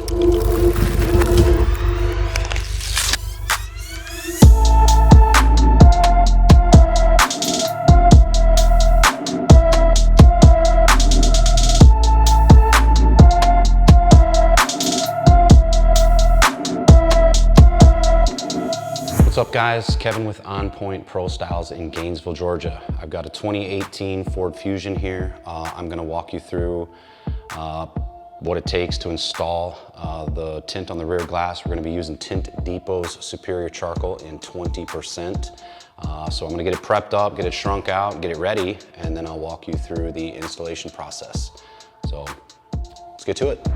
What's up guys, Kevin with On Point Pro Styles in Gainesville, Georgia. I've got a 2018 Ford Fusion here. I'm gonna walk you through what it takes to install the tint on the rear glass. We're gonna be using Tint Depot's Superior Charcoal in 20%. So I'm gonna get it prepped up, get it shrunk out, get it ready, and then I'll walk you through the installation process. So let's get to it.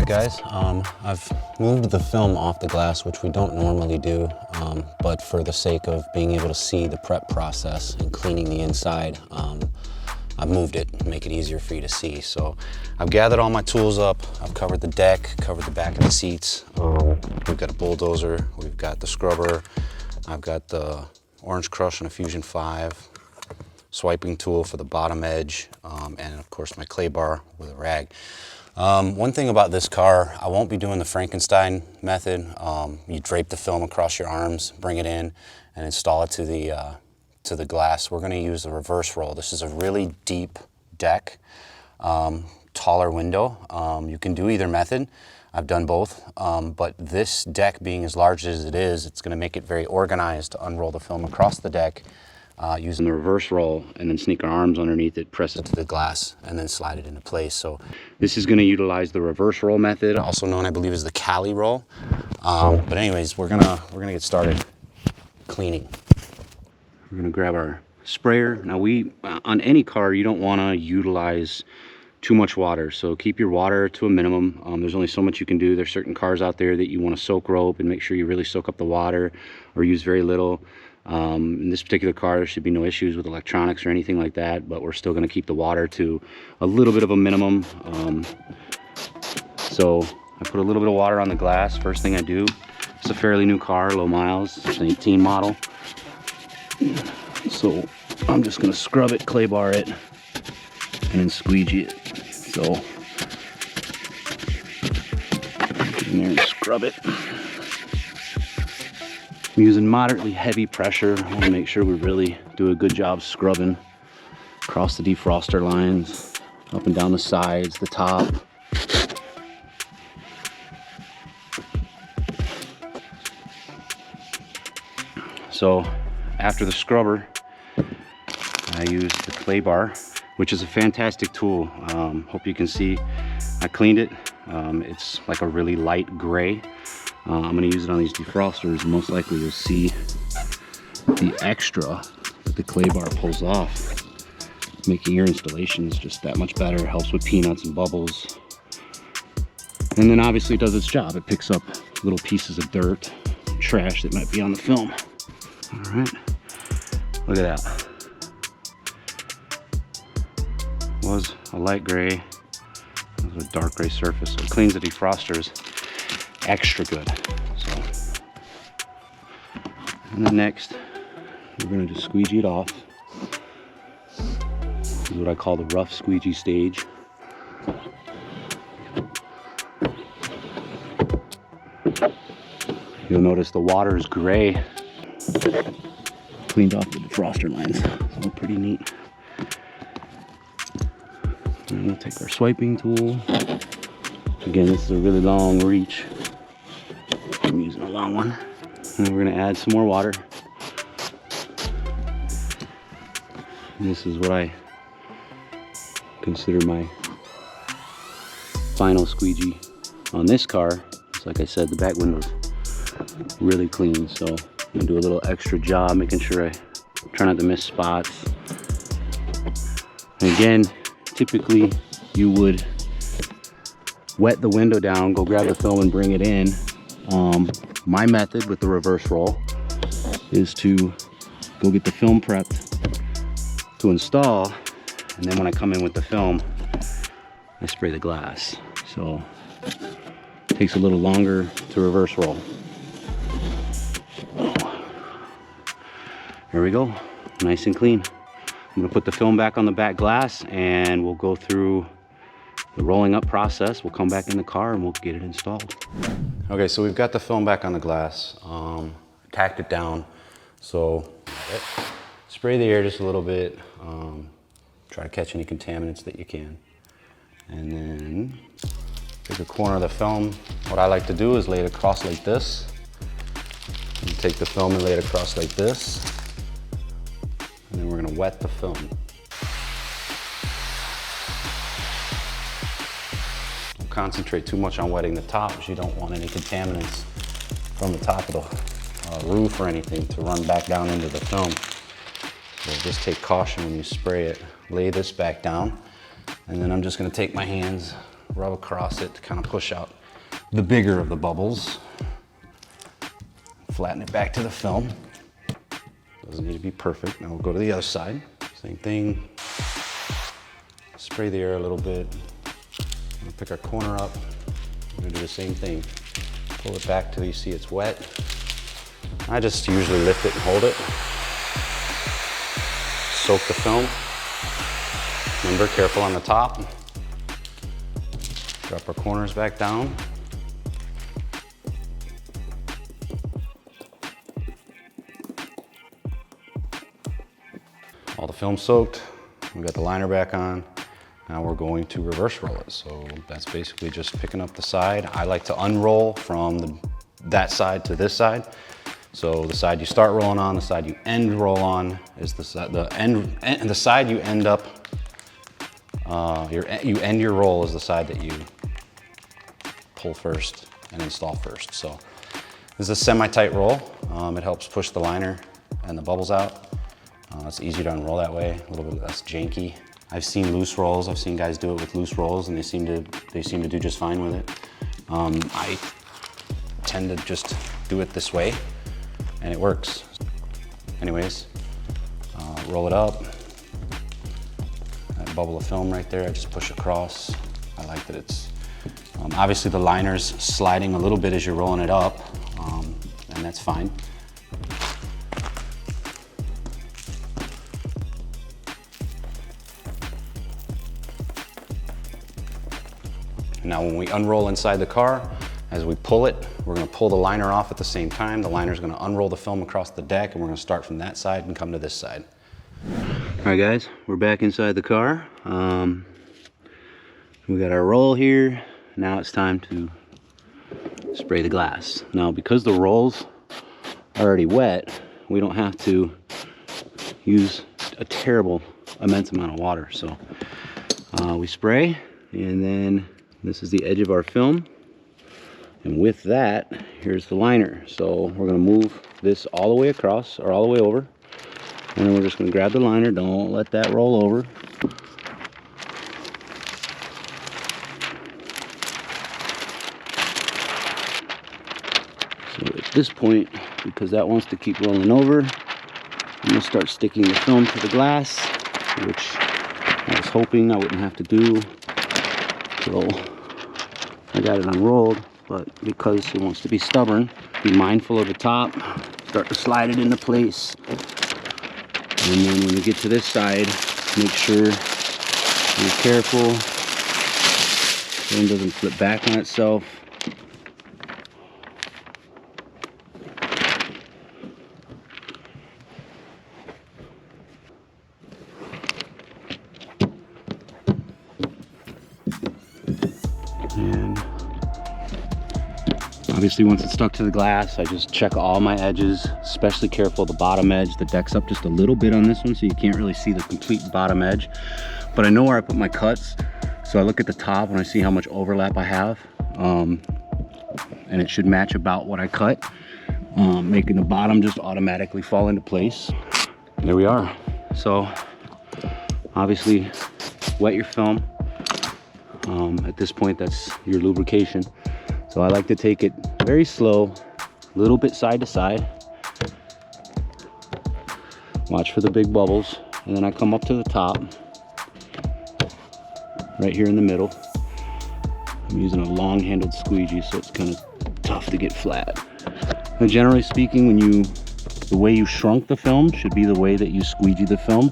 Guys, I've moved the film off the glass, which we don't normally do, but for the sake of being able to see the prep process and cleaning the inside, I've moved it to make it easier for you to see. So I've gathered all my tools up. I've covered the deck, covered the back of the seats. We've got a bulldozer, we've got the scrubber, I've got the orange crush on a Fusion 5, swiping tool for the bottom edge, and of course my clay bar with a rag. One thing about this car, I won't be doing the Frankenstein method. You drape the film across your arms, bring it in, and install it to the glass. We're going to use the reverse roll. This is a really deep deck, taller window. You can do either method. I've done both, but this deck being as large as it is, it's going to make it very organized to unroll the film across the deck. Using the reverse roll and then sneak our arms underneath it, press it to the glass, and then slide it into place. So this is going to utilize the reverse roll method, also known, I believe, as the Cali roll. But anyways, we're gonna get started cleaning. We're gonna grab our sprayer. Now on any car, you don't want to utilize too much water, so keep your water to a minimum. There's only so much you can do. There's certain cars out there that you want to soak rope and make sure you really soak up the water, or use very little. In this particular car, there should be no issues with electronics or anything like that, but we're still going to keep the water to a little bit of a minimum. So I put a little bit of water on the glass. First thing I do, it's a fairly new car, low miles, it's an 18 model. So I'm just going to scrub it, clay bar it, and then squeegee it. So get in there and scrub it. I'm using moderately heavy pressure. I want to make sure we really do a good job scrubbing across the defroster lines, up and down the sides, the top. So after the scrubber, I use the clay bar, which is a fantastic tool. Hope you can see I cleaned it. It's like a really light gray. I'm going to use it on these defrosters, and most likely you'll see the extra that the clay bar pulls off, making your installations just that much better. It helps with peanuts and bubbles. And then obviously it does its job. It picks up little pieces of dirt, trash that might be on the film. All right, look at that. Was a light gray, it was a dark gray surface, so it cleans the defrosters extra good. So, and then next we're going to just squeegee it off. This is what I call the rough squeegee stage. You'll notice the water is gray, cleaned off the defroster lines, so pretty neat. And we'll take our swiping tool. Again, this is a really long reach. I'm using a long one. And we're going to add some more water. And this is what I consider my final squeegee on this car. It's like I said, the back window's really clean. So I'm gonna do a little extra job, making sure I try not to miss spots. And again, typically you would wet the window down, go grab the film and bring it in. My method with the reverse roll is to go get the film prepped to install, and then when I come in with the film, I spray the glass. So it takes a little longer to reverse roll. There we go, nice and clean. I'm gonna put the film back on the back glass and we'll go through the rolling up process. We'll come back in the car and we'll get it installed. Okay, so we've got the film back on the glass, tacked it down. So spray the air just a little bit, try to catch any contaminants that you can. And then take a corner of the film. What I like to do is lay it across like this. And take the film and lay it across like this. And then we're gonna wet the film. Don't concentrate too much on wetting the top because you don't want any contaminants from the top of the roof or anything to run back down into the film. So just take caution when you spray it. Lay this back down, and then I'm just gonna take my hands, rub across it to kind of push out the bigger of the bubbles. Flatten it back to the film. Doesn't need to be perfect. Now we'll go to the other side. Same thing. Spray the air a little bit. I'm gonna pick our corner up. We're gonna do the same thing. Pull it back till you see it's wet. I just usually lift it and hold it. Soak the film. Remember, careful on the top. Drop our corners back down. All the film soaked. We got the liner back on. Now we're going to reverse roll it. So that's basically just picking up the side. I like to unroll from that side to this side. So the side you start rolling on, the side you end roll on is the side you end up. You end your roll is the side that you pull first and install first. So this is a semi-tight roll. It helps push the liner and the bubbles out. It's easier to unroll that way, a little bit less janky. I've seen loose rolls. I've seen guys do it with loose rolls, and they seem to do just fine with it. I tend to just do it this way, and it works. Anyways, roll it up. That bubble of film right there, I just push across. I like that it's obviously the liner's sliding a little bit as you're rolling it up, and that's fine. Now when we unroll inside the car, as we pull it, we're gonna pull the liner off at the same time. The liner's gonna unroll the film across the deck, and we're gonna start from that side and come to this side. All right guys, we're back inside the car. We got our roll here. Now it's time to spray the glass. Now because the rolls are already wet, we don't have to use a terrible immense amount of water. So we spray, and then this is the edge of our film. And with that, here's the liner. So we're gonna move this all the way across, or all the way over. And then we're just gonna grab the liner, don't let that roll over. So at this point, because that wants to keep rolling over, I'm gonna start sticking the film to the glass, which I was hoping I wouldn't have to do. So I got it unrolled, but because it wants to be stubborn, be mindful of the top, start to slide it into place. And then when you get to this side, make sure you're careful, so it doesn't flip back on itself. And obviously once it's stuck to the glass, I just check all my edges, especially careful the bottom edge. The deck's up just a little bit on this one, so you can't really see the complete bottom edge. But I know where I put my cuts, so I look at the top and I see how much overlap I have. And it should match about what I cut. making the bottom just automatically fall into place. There we are. So obviously wet your film. At this point, that's your lubrication. So I like to take it very slow, a little bit side to side. Watch for the big bubbles, and then I come up to the top, right here in the middle. I'm using a long-handled squeegee, so it's kind of tough to get flat. Now, generally speaking, the way you shrunk the film should be the way that you squeegee the film.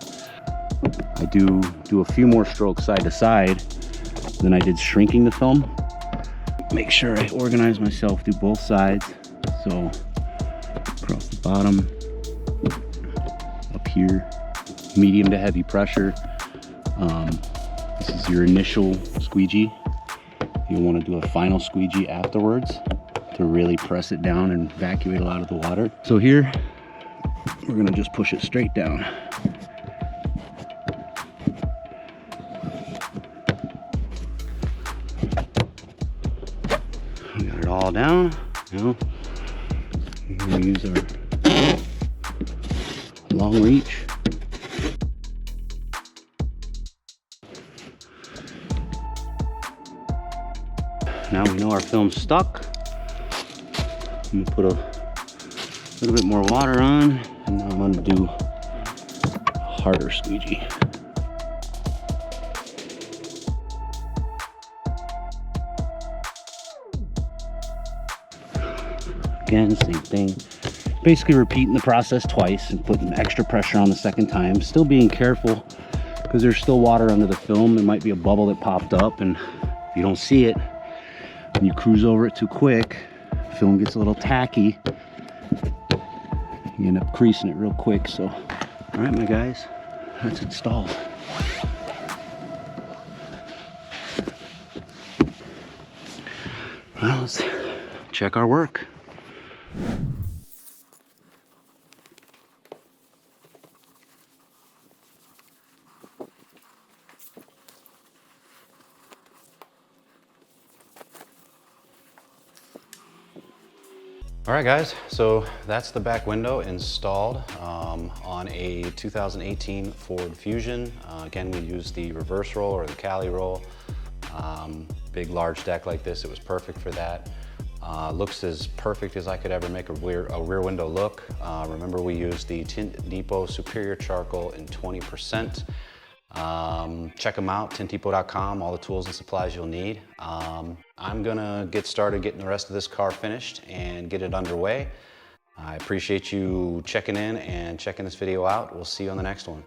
I do a few more strokes side to side than I did shrinking the film. Make sure I organize myself, do both sides. So across the bottom, up here, medium to heavy pressure. This is your initial squeegee. You'll want to do a final squeegee afterwards to really press it down and evacuate a lot of the water. So here, we're gonna just push it straight down. We got it all down. Now, we're gonna use our long reach. Now we know our film's stuck. I'm gonna put a little bit more water on, and now I'm gonna do a harder squeegee. Again, same thing. Basically repeating the process twice and putting extra pressure on the second time. Still being careful because there's still water under the film. There might be a bubble that popped up, and if you don't see it, when you cruise over it too quick, the film gets a little tacky. You end up creasing it real quick. So, all right, my guys, that's installed. Well, let's check our work. All right, guys, so that's the back window installed on a 2018 Ford Fusion. Again, we used the reverse roll or the Cali roll. Big, large deck like this, it was perfect for that. Looks as perfect as I could ever make a rear window look. Remember, we used the Tint Depot Superior Charcoal in 20%. Check them out, tintdepot.com, all the tools and supplies you'll need. I'm gonna get started getting the rest of this car finished and get it underway. I appreciate you checking in and checking this video out. We'll see you on the next one.